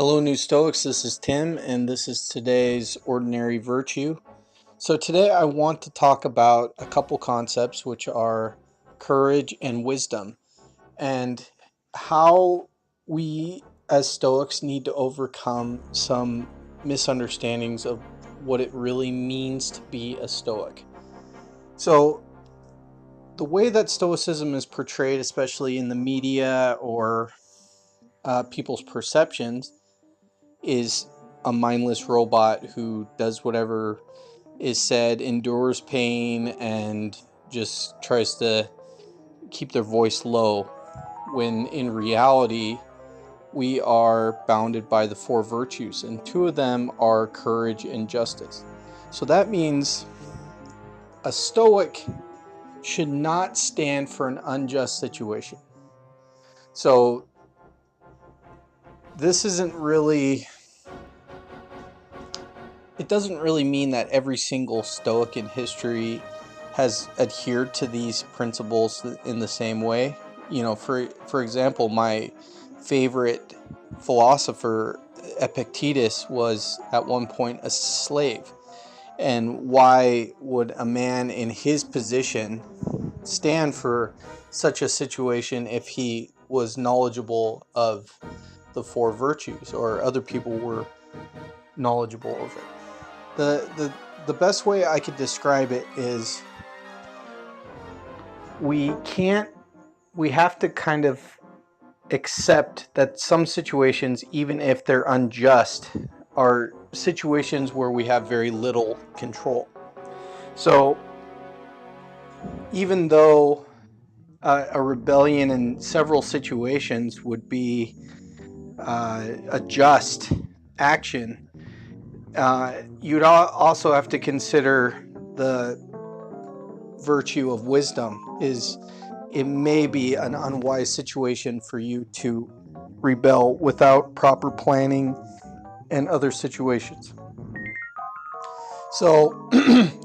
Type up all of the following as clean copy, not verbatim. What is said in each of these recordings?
Hello, new Stoics. This is Tim, and this is today's ordinary virtue. So, today I want to talk about a couple concepts, which are courage and wisdom, and how we as Stoics need to overcome some misunderstandings of what it really means to be a Stoic. So, the way that Stoicism is portrayed, especially in the media or people's perceptions, is a mindless robot who does whatever is said, endures pain, and just tries to keep their voice low, when in reality we are bounded by the four virtues, and two of them are courage and justice. So that means a Stoic should not stand for an unjust situation. So this isn't really, it doesn't really mean that every single Stoic in history has adhered to these principles in the same way. You know, for example, my favorite philosopher, Epictetus, was at one point a slave. And why would a man in his position stand for such a situation if he was knowledgeable of the four virtues, or other people were knowledgeable of it? The best way I could describe it is we have to kind of accept that some situations, even if they're unjust, are situations where we have very little control. So even though a rebellion in several situations would be a just action, you'd also have to consider the virtue of wisdom. Is it may be an unwise situation for you to rebel without proper planning and other situations. So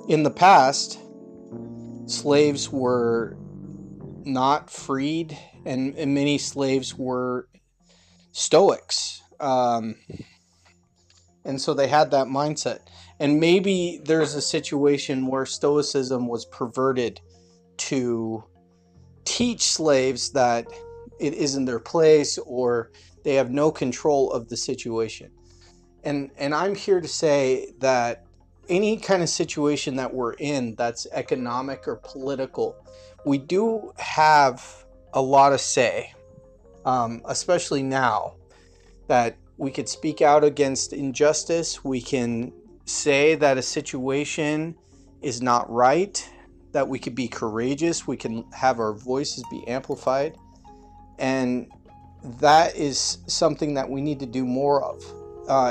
in the past, slaves were not freed, and many slaves were Stoics. And so they had that mindset. And maybe there's a situation where Stoicism was perverted to teach slaves that it isn't their place, or they have no control of the situation. And I'm here to say that any kind of situation that we're in that's economic or political, we do have a lot of say, especially now, that we could speak out against injustice. We can say that a situation is not right, that we could be courageous, we can have our voices be amplified, and that is something that we need to do more of.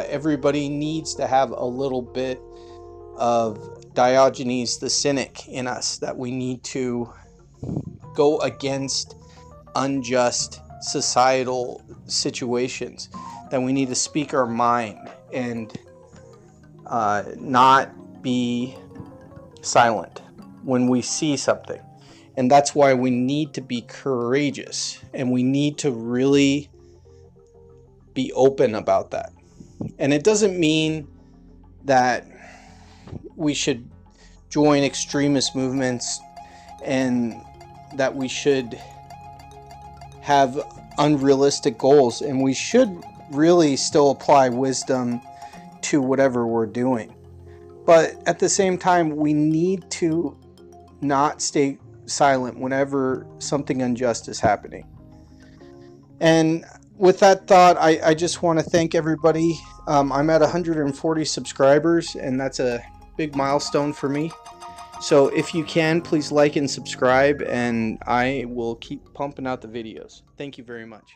Everybody needs to have a little bit of Diogenes the Cynic in us, that we need to go against unjust societal situations, that we need to speak our mind and not be silent when we see something. And that's why we need to be courageous, and we need to really be open about that. And it doesn't mean that we should join extremist movements and that we should have unrealistic goals, and we should really still apply wisdom to whatever we're doing. But at the same time, we need to not stay silent whenever something unjust is happening. And with that thought, I just want to thank everybody. I'm at 140 subscribers, and that's a big milestone for me. So if you can, please like and subscribe, and I will keep pumping out the videos. Thank you very much.